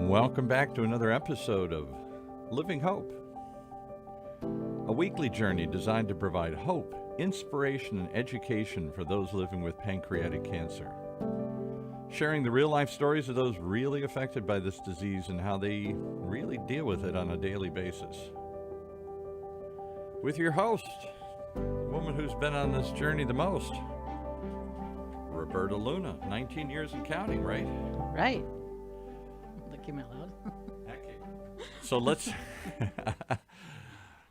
Welcome back to another episode of Living Hope, a weekly journey designed to provide hope, inspiration, and education for those living with pancreatic cancer. Sharing the real-life stories of those really affected by this disease and how they really deal with it on a daily basis. With your host, the woman who's been on this journey the most, Roberta Luna, 19 years and counting, right? Right. That came out loud. So let's...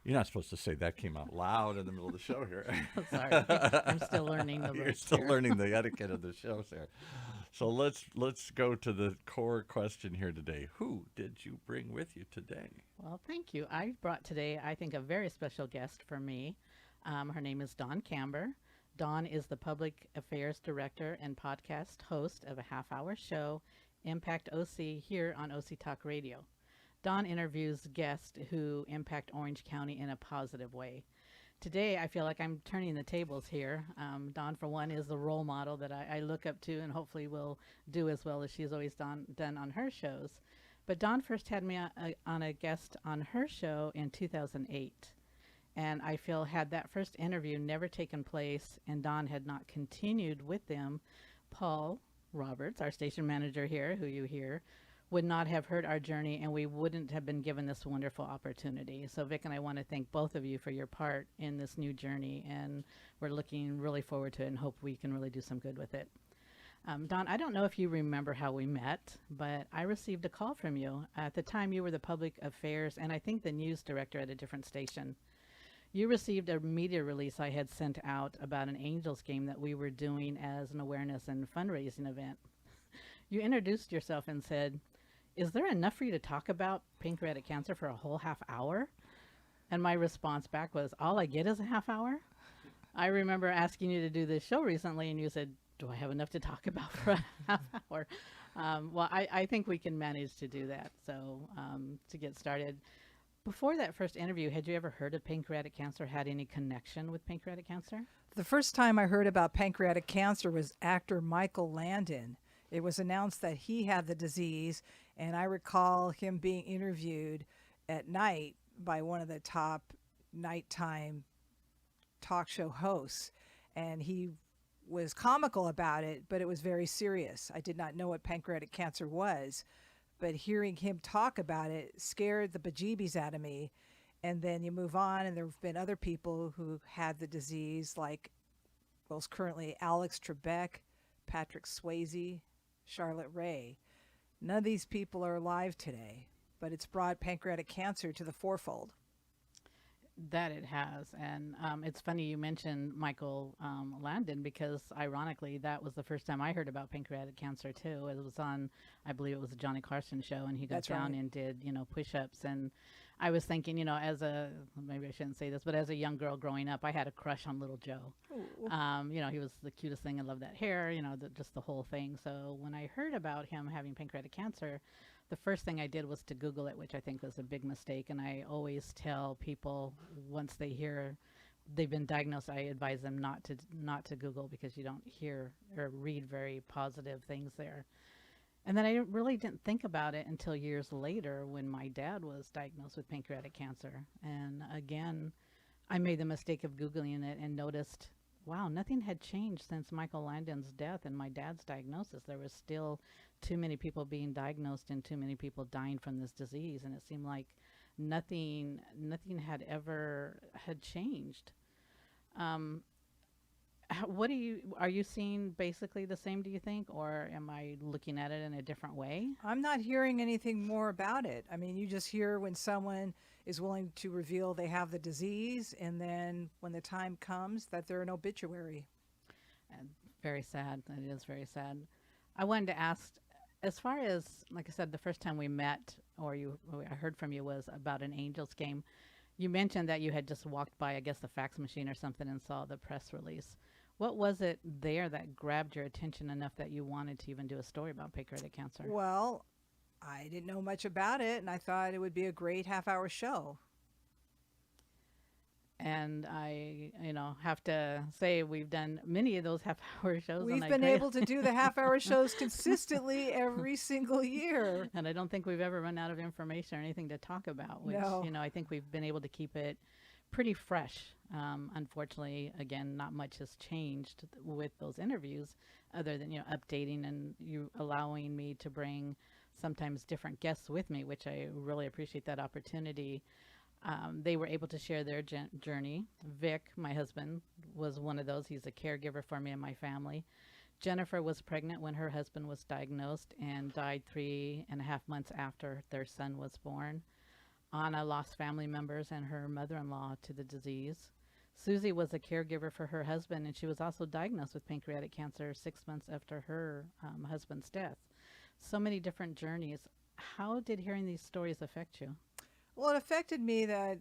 You're not supposed to say that came out loud in the middle of the show here. Sorry. I'm still learning the You're ropes still here. learning the etiquette of the show, Sarah. So let's go to the core question here today. Who did you bring with you today? Well, thank you. I brought today, I think, a very special guest for me. Her name is Dawn Kamber. Dawn is the Public Affairs Director and podcast host of a half-hour show, Impact OC, here on OC Talk Radio. Dawn interviews guests who impact Orange County in a positive way. Today, I feel like I'm turning the tables here. Dawn, for one, is the role model that I look up to and hopefully will do as well as she's always done on her shows. But Dawn first had me on a guest on her show in 2008. And I feel had that first interview never taken place and Dawn had not continued with them, Paul Roberts, our station manager here, who you hear, would not have heard our journey and we wouldn't have been given this wonderful opportunity. So Vic and I want to thank both of you for your part in this new journey, and we're looking really forward to it and hope we can really do some good with it. Dawn, I don't know if you remember how we met, but I received a call from you. At the time you were the public affairs and I think the news director at a different station. You received a media release I had sent out about an Angels game that we were doing as an awareness and fundraising event. You introduced yourself and said, "Is there enough for you to talk about pancreatic cancer for a whole half hour?" And my response back was, "All I get is a half hour?" I remember asking you to do this show recently and you said, "Do I have enough to talk about for a half hour?" Well, I think we can manage to do that. So to get started, before that first interview, had you ever heard of pancreatic cancer, had any connection with pancreatic cancer? The first time I heard about pancreatic cancer was actor Michael Landon. It was announced that he had the disease, and I recall him being interviewed at night by one of the top nighttime talk show hosts, and he was comical about it, but it was very serious. I did not know what pancreatic cancer was, but hearing him talk about it scared the bejeebies out of me. And then you move on, and there have been other people who had the disease, like, well, it's currently Alex Trebek, Patrick Swayze, Charlotte Ray. None of these people are alive today, but it's brought pancreatic cancer to the forefold. That it has. And it's funny you mentioned Michael Landon, because ironically that was the first time I heard about pancreatic cancer too. It was on, I believe it was a Johnny Carson show, and he got That's down right. and did, push-ups. And I was thinking, maybe I shouldn't say this, but as a young girl growing up, I had a crush on Little Joe. He was the cutest thing. I loved that hair, just the whole thing. So when I heard about him having pancreatic cancer, the first thing I did was to Google it, which I think was a big mistake. And I always tell people once they hear they've been diagnosed, I advise them not to Google, because you don't hear or read very positive things there. And then I really didn't think about it until years later when my dad was diagnosed with pancreatic cancer. And again, I made the mistake of Googling it and noticed, wow, nothing had changed since Michael Landon's death and my dad's diagnosis. There was still too many people being diagnosed and too many people dying from this disease. And it seemed like nothing had changed. Are you seeing basically the same, do you think, or am I looking at it in a different way? I'm not hearing anything more about it. I mean, you just hear when someone is willing to reveal they have the disease, and then when the time comes that they're an obituary. And very sad. It is very sad. I wanted to ask, as far as, like I said, the first time we met, I heard from you, was about an Angels game. You mentioned that you had just walked by, I guess, the fax machine or something and saw the press release. What was it there that grabbed your attention enough that you wanted to even do a story about pancreatic cancer? Well, I didn't know much about it, and I thought it would be a great half-hour show. And I, have to say we've done many of those half-hour shows. We've and been able to do the half-hour shows consistently every single year. And I don't think we've ever run out of information or anything to talk about, which, No. I think we've been able to keep it pretty fresh. Unfortunately, again, not much has changed with those interviews other than, updating and you allowing me to bring sometimes different guests with me, which I really appreciate that opportunity. They were able to share their journey. Vic, my husband, was one of those. He's a caregiver for me and my family. Jennifer was pregnant when her husband was diagnosed and died 3.5 months after their son was born. Anna lost family members and her mother-in-law to the disease. Susie was a caregiver for her husband, and she was also diagnosed with pancreatic cancer 6 months after her husband's death. So many different journeys. How did hearing these stories affect you? Well, it affected me that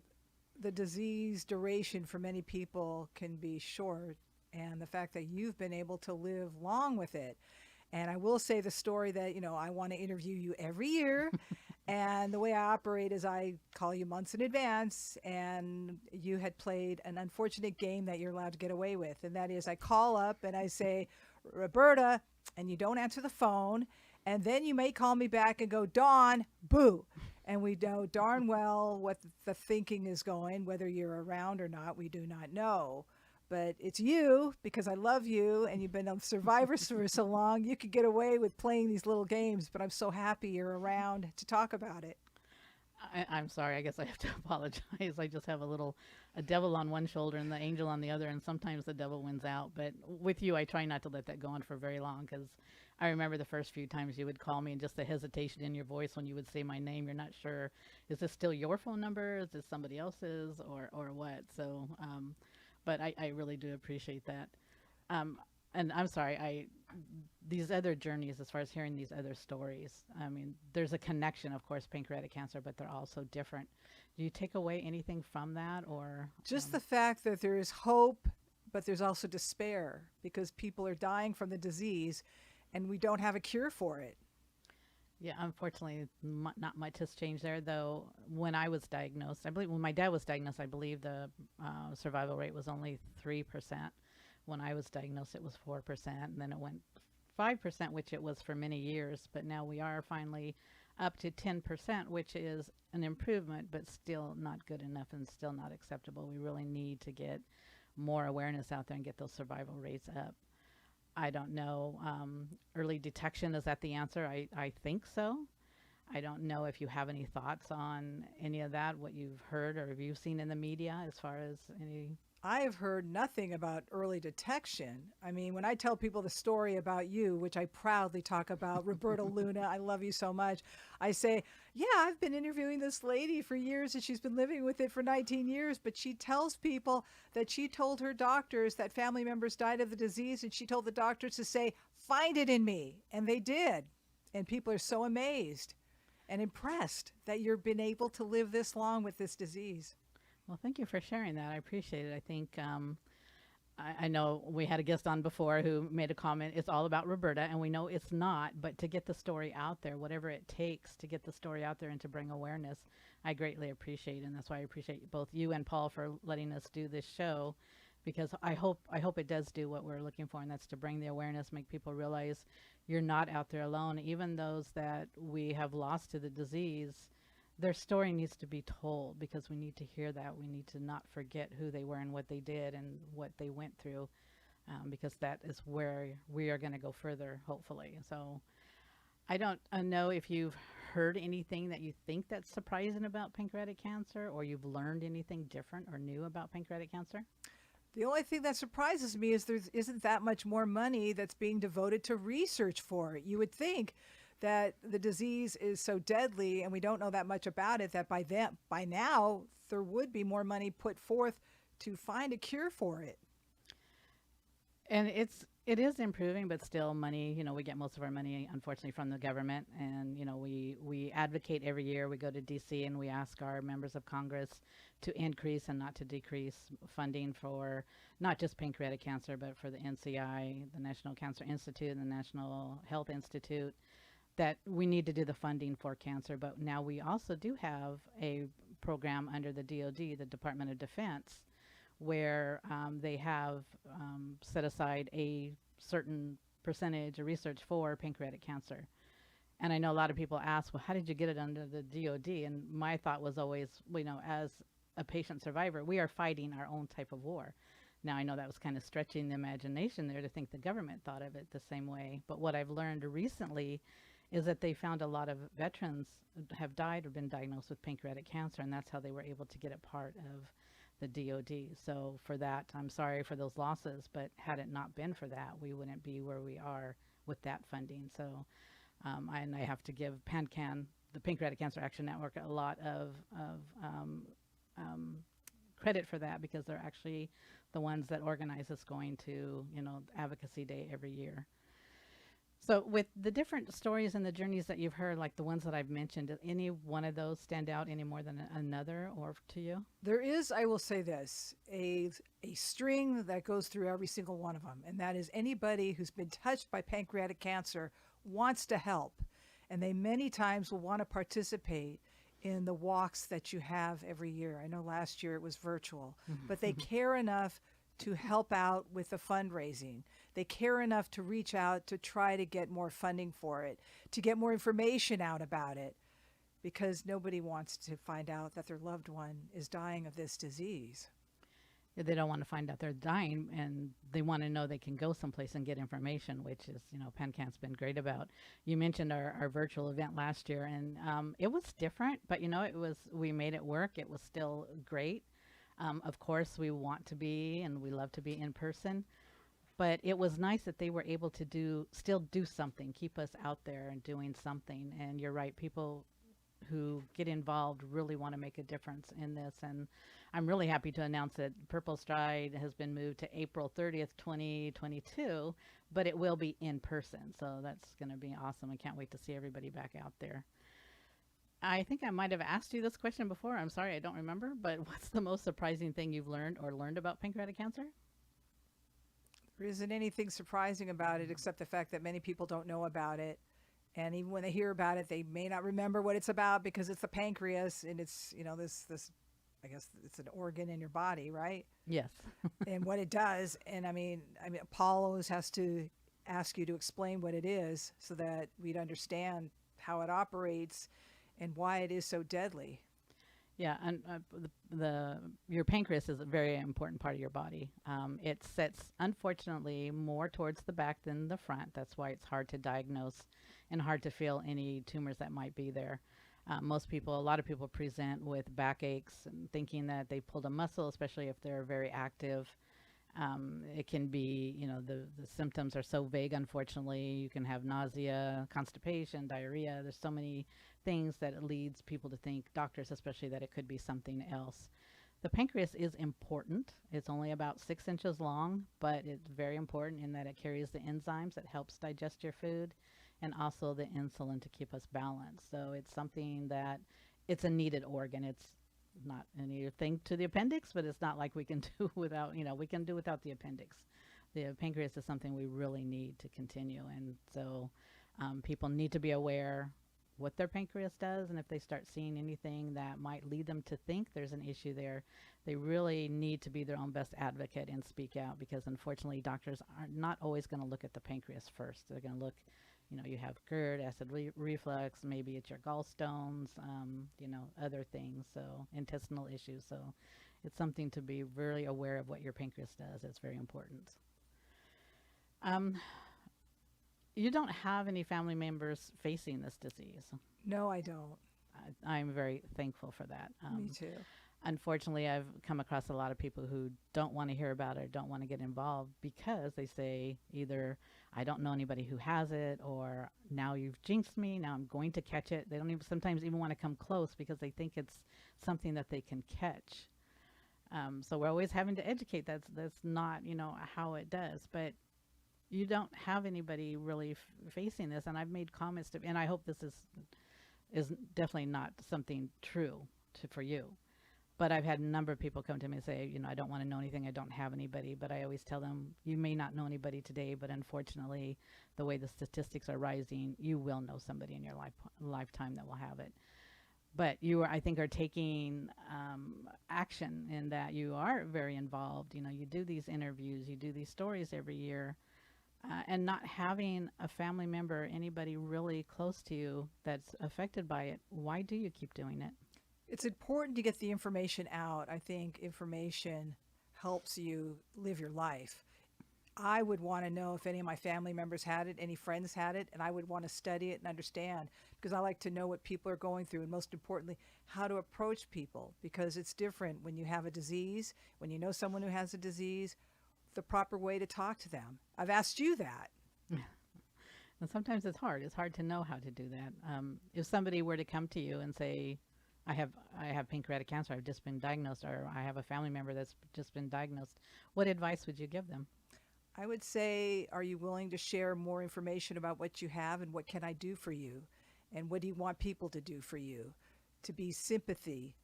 the disease duration for many people can be short, and the fact that you've been able to live long with it. And I will say the story that, I want to interview you every year. And the way I operate is I call you months in advance, and you had played an unfortunate game that you're allowed to get away with. And that is I call up and I say, Roberta, and you don't answer the phone. And then you may call me back and go, Dawn, boo. And we know darn well what the thinking is going, whether you're around or not, we do not know. But it's you, because I love you, and you've been on Survivor for so long, you could get away with playing these little games, but I'm so happy you're around to talk about it. I'm sorry. I guess I have to apologize. I just have a devil on one shoulder and the angel on the other, and sometimes the devil wins out. But with you, I try not to let that go on for very long, because I remember the first few times you would call me and just the hesitation in your voice when you would say my name. You're not sure, is this still your phone number? Is this somebody else's or what? So, but I really do appreciate that. And I'm sorry, these other journeys, as far as hearing these other stories, I mean, there's a connection, of course, pancreatic cancer, but they're also different. Do you take away anything from that, or? Just the fact that there is hope, but there's also despair, because people are dying from the disease and we don't have a cure for it. Yeah, unfortunately, not much has changed there, though. When I was diagnosed, I believe when my dad was diagnosed, I believe the survival rate was only 3%. When I was diagnosed, it was 4%, and then it went 5%, which it was for many years. But now we are finally up to 10%, which is an improvement, but still not good enough and still not acceptable. We really need to get more awareness out there and get those survival rates up. I don't know. Early detection, is that the answer? I think so. I don't know if you have any thoughts on any of that, what you've heard or have you seen in the media as far as any. I have heard nothing about early detection. I mean, when I tell people the story about you, which I proudly talk about, Roberta Luna, I love you so much. I say, yeah, I've been interviewing this lady for years and she's been living with it for 19 years, but she tells people that she told her doctors that family members died of the disease, and she told the doctors to say, find it in me. And they did. And people are so amazed and impressed that you've been able to live this long with this disease. Well, thank you for sharing that. I appreciate it. I think I know we had a guest on before who made a comment, it's all about Roberta, and we know it's not, but to get the story out there, whatever it takes to get the story out there and to bring awareness, I greatly appreciate. And that's why I appreciate both you and Paul for letting us do this show, because I hope it does do what we're looking for, and that's to bring the awareness, make people realize you're not out there alone. Even those that we have lost to the disease, their story needs to be told, because we need to hear that. We need to not forget who they were and what they did and what they went through, because that is where we are going to go further, hopefully. So I don't know if you've heard anything that you think that's surprising about pancreatic cancer, or you've learned anything different or new about pancreatic cancer. The only thing that surprises me is there isn't that much more money that's being devoted to research for it. You would think that the disease is so deadly and we don't know that much about it, that by now there would be more money put forth to find a cure for it. And it is improving, but still money, we get most of our money, unfortunately, from the government. And, we advocate every year. We go to DC and we ask our members of Congress to increase and not to decrease funding for not just pancreatic cancer, but for the NCI, the National Cancer Institute, and the National Health Institute, that we need to do the funding for cancer. But now we also do have a program under the DoD, the Department of Defense, where they have set aside a certain percentage of research for pancreatic cancer. And I know a lot of people ask, well, how did you get it under the DOD? And my thought was always, as a patient survivor, we are fighting our own type of war. Now, I know that was kind of stretching the imagination there to think the government thought of it the same way. But what I've learned recently is that they found a lot of veterans have died or been diagnosed with pancreatic cancer, and that's how they were able to get it part of the DOD. So for that, I'm sorry for those losses, but had it not been for that, we wouldn't be where we are with that funding. So, and I have to give PanCan, the Pancreatic Cancer Action Network, a lot of credit for that, because they're actually the ones that organize us going to, Advocacy Day every year. So with the different stories and the journeys that you've heard, like the ones that I've mentioned, did any one of those stand out any more than another, or to you? There is, I will say this, a string that goes through every single one of them, and that is anybody who's been touched by pancreatic cancer wants to help, and they many times will want to participate in the walks that you have every year. I know last year it was virtual, but they care enough to help out with the fundraising. They care enough to reach out to try to get more funding for it, to get more information out about it, because nobody wants to find out that their loved one is dying of this disease. They don't want to find out they're dying, and they want to know they can go someplace and get information, which is, PanCan's been great about. You mentioned our virtual event last year, and it was different, but we made it work. It was still great. Of course, we want to be, and we love to be in person, but it was nice that they were able to still do something, keep us out there and doing something. And you're right, people who get involved really want to make a difference in this. And I'm really happy to announce that Purple Stride has been moved to April 30th, 2022, but it will be in person. So that's going to be awesome. I can't wait to see everybody back out there. I think I might have asked you this question before. I'm sorry, I don't remember, but what's the most surprising thing you've learned about pancreatic cancer? There isn't anything surprising about it except the fact that many people don't know about it. And even when they hear about it, they may not remember what it's about, because it's the pancreas, and it's, this I guess it's an organ in your body, right? Yes. And what it does. And I mean, Paul always has to ask you to explain what it is so that we'd understand how it operates and why it is so deadly. Yeah, and your pancreas is a very important part of your body. It sits, unfortunately, more towards the back than the front. That's why it's hard to diagnose and hard to feel any tumors that might be there. A lot of people present with backaches and thinking that they pulled a muscle, especially if they're very active. It can be, the symptoms are so vague, unfortunately. You can have nausea, constipation, diarrhea. There's so many things that it leads people to think, doctors especially, that it could be something else. The pancreas is important. It's only about 6 inches long, but it's very important in that it carries the enzymes that helps digest your food, and also the insulin to keep us balanced. So it's something that it's a needed organ. It's not anything to the appendix, but it's not like we can do without, we can do without the appendix. The pancreas is something we really need to continue. And so people need to be aware what their pancreas does, and if they start seeing anything that might lead them to think there's an issue there, they really need to be their own best advocate and speak out, because unfortunately doctors are not always going to look at the pancreas first. They're going to look, you have GERD, acid reflux, maybe it's your gallstones, other things, so intestinal issues. So it's something to be really aware of what your pancreas does. It's very important. You don't have any family members facing this disease. No, I don't. I'm very thankful for that. Me too. Unfortunately, I've come across a lot of people who don't want to hear about it or don't want to get involved, because they say either, I don't know anybody who has it, or now you've jinxed me, now I'm going to catch it. They don't sometimes even want to come close because they think it's something that they can catch. So we're always having to educate. That's not, how it does. But you don't have anybody really facing this, and I've made comments and I hope this is definitely not something true for you. But I've had a number of people come to me and say, I don't want to know anything. I don't have anybody. But I always tell them, you may not know anybody today, but unfortunately, the way the statistics are rising, you will know somebody in your lifetime that will have it. but you are, I think, are taking action in that you are very involved. You know, you do these interviews, you do these stories every year, and not having a family member, anybody really close to you that's affected by it. Why do you keep doing it? It's important to get the information out. I think information helps you live your life. I would want to know if any of my family members had it, any friends had it, and I would want to study it and understand because I like to know what people are going through and most importantly, how to approach people because it's different when you have a disease, when you know someone who has a disease, the proper way to talk to them. I've asked you that. And sometimes it's hard. It's hard to know how to do that. If somebody were to come to you and say, I have pancreatic cancer, I've just been diagnosed, or I have a family member that's just been diagnosed, what advice would you give them? I would say, are you willing to share more information about what you have and what can I do for you? And what do you want people to do for you? To be sympathy,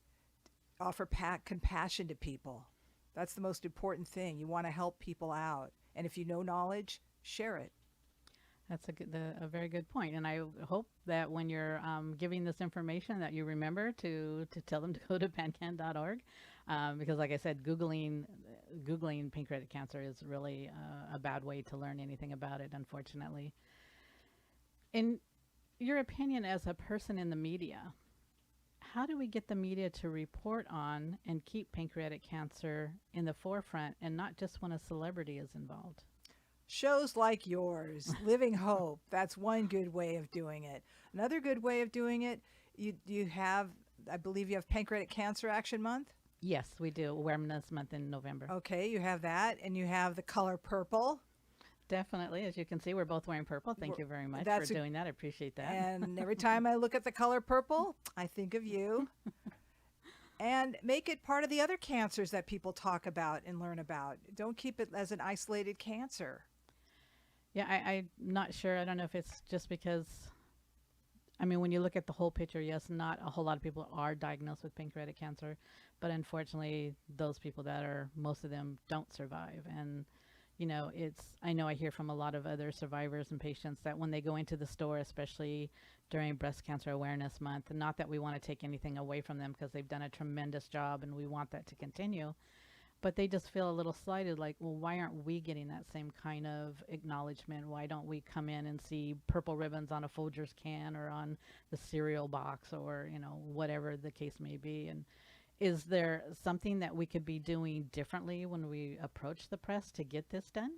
offer compassion to people. That's the most important thing. You want to help people out. And if you know knowledge, share it. That's a very good point. And I hope that when you're giving this information that you remember to tell them to go to pancan.org. Because like I said, Googling pancreatic cancer is really a bad way to learn anything about it, unfortunately. In your opinion as a person in the media, how do we get the media to report on and keep pancreatic cancer in the forefront and not just when a celebrity is involved? Shows like yours, Living Hope, that's one good way of doing it. Another good way of doing it, you have, I believe you have Pancreatic Cancer Action Month. Yes, we do. Awareness Month in November. Okay, you have that, and you have the color purple. Definitely. As you can see, we're both wearing purple. Thank you very much for doing that. I appreciate that. And every time I look at the color purple, I think of you. And make it part of the other cancers that people talk about and learn about. Don't keep it as an isolated cancer. Yeah, I'm not sure. I don't know if it's just because, I mean, when you look at the whole picture, yes, not a whole lot of people are diagnosed with pancreatic cancer, but unfortunately, those people that are, most of them don't survive. And, you know, I know I hear from a lot of other survivors and patients that when they go into the store, especially during Breast Cancer Awareness Month, not that we want to take anything away from them because they've done a tremendous job and we want that to continue, but they just feel a little slighted, like, well, why aren't we getting that same kind of acknowledgement? Why don't we come in and see purple ribbons on a Folgers can or on the cereal box or, you know, whatever the case may be? And is there something that we could be doing differently when we approach the press to get this done?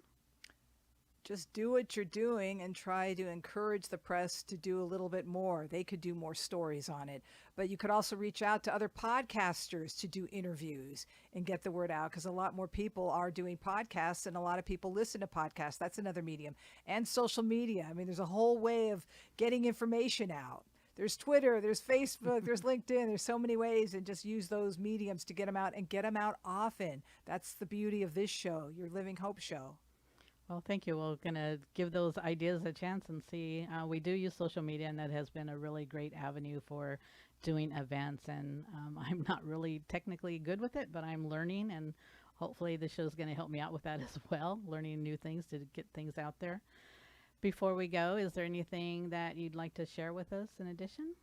Just do what you're doing and try to encourage the press to do a little bit more. They could do more stories on it. But you could also reach out to other podcasters to do interviews and get the word out because a lot more people are doing podcasts and a lot of people listen to podcasts. That's another medium. And social media. I mean, there's a whole way of getting information out. There's Twitter, there's Facebook, there's LinkedIn. There's so many ways, and just use those mediums to get them out and get them out often. That's the beauty of this show, your Living Hope show. Well, thank you. We're going to give those ideas a chance and see. We do use social media, and that has been a really great avenue for doing events. And I'm not really technically good with it, but I'm learning, and hopefully the show is going to help me out with that as well, learning new things to get things out there. Before we go, is there anything that you'd like to share with us in addition?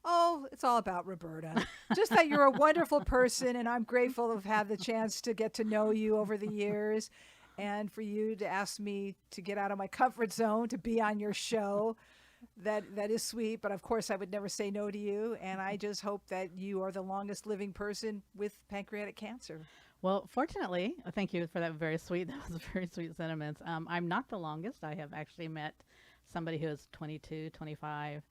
Oh, it's all about Roberta. Just that you're a wonderful person, and I'm grateful to have had the chance to get to know you over the years. And for you to ask me to get out of my comfort zone to be on your show, that is sweet. But of course, I would never say no to you. And I just hope that you are the longest living person with pancreatic cancer. Well, fortunately, thank you for that very sweet. That was very sweet sentiments. I'm not the longest. I have actually met somebody who is 22, 25,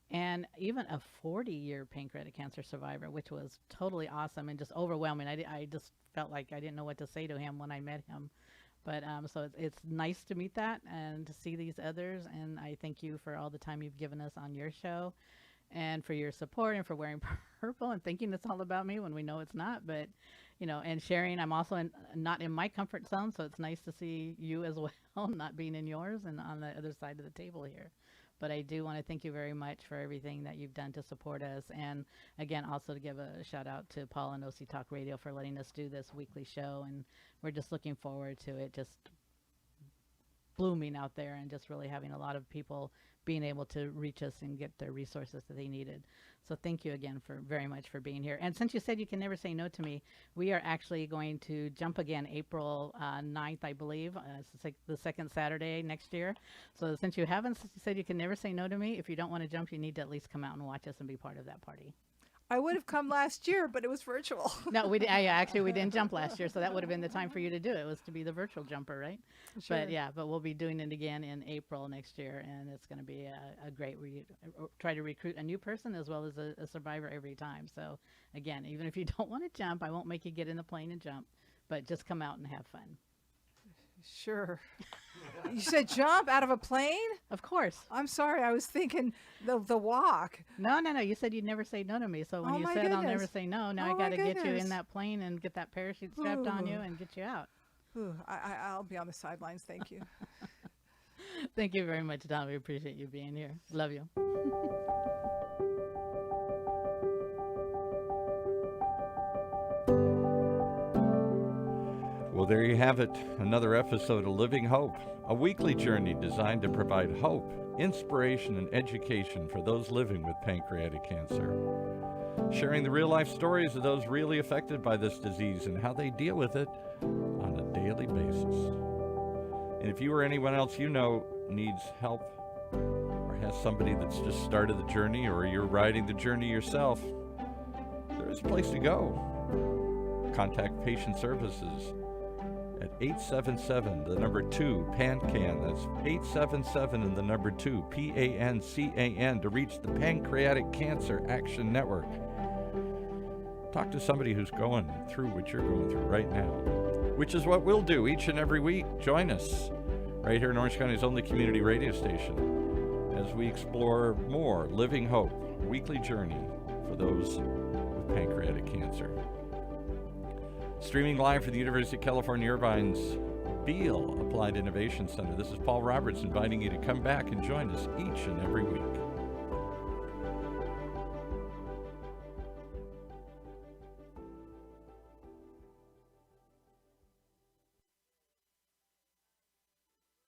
and even a 40-year pancreatic cancer survivor, which was totally awesome and just overwhelming. I just felt like I didn't know what to say to him when I met him. But so it's nice to meet that and to see these others. And I thank you for all the time you've given us on your show and for your support and for wearing purple and thinking it's all about me when we know it's not. But, you know, and sharing, I'm also not in my comfort zone. So it's nice to see you as well, not being in yours and on the other side of the table here. But I do want to thank you very much for everything that you've done to support us. And again, also to give a shout out to Paul and OC Talk Radio for letting us do this weekly show. And we're just looking forward to it just blooming out there, and just really having a lot of people being able to reach us and get their resources that they needed. So thank you again very much for being here. And since you said you can never say no to me, we are actually going to jump again April 9th, I believe. It's like the second Saturday next year. So since you haven't said you can never say no to me, if you don't want to jump, you need to at least come out and watch us and be part of that party. I would have come last year, but it was virtual. No, we didn't jump last year, so that would have been the time for you to do it. It was to be the virtual jumper, right? Sure. But we'll be doing it again in April next year, and it's going to be a great try to recruit a new person as well as a survivor every time. So again, even if you don't want to jump, I won't make you get in the plane and jump, but just come out and have fun. Sure. You said jump out of a plane? Of course. I'm sorry, I was thinking the walk. No. You said you'd never say no to me. So when Oh you my said I'll never goodness. say no, now Oh I got my to get you goodness. in that plane and get that parachute strapped on you Ooh. and get you out. Ooh, I'll be on the sidelines. Thank you. Thank you very much, Don. We appreciate you being here. Love you. Well, there you have it. Another episode of Living Hope, a weekly journey designed to provide hope, inspiration, and education for those living with pancreatic cancer. Sharing the real-life stories of those really affected by this disease and how they deal with it on a daily basis. And if you or anyone else you know needs help or has somebody that's just started the journey, or you're riding the journey yourself, there is a place to go. Contact Patient Services at 877, the number 2, PANCAN. That's 877 and the number 2, PANCAN, to reach the Pancreatic Cancer Action Network. Talk to somebody who's going through what you're going through right now, which is what we'll do each and every week. Join us right here in Orange County's only community radio station as we explore more Living Hope, a weekly journey for those with pancreatic cancer. Streaming live from the University of California, Irvine's Beale Applied Innovation Center, this is Paul Roberts inviting you to come back and join us each and every week.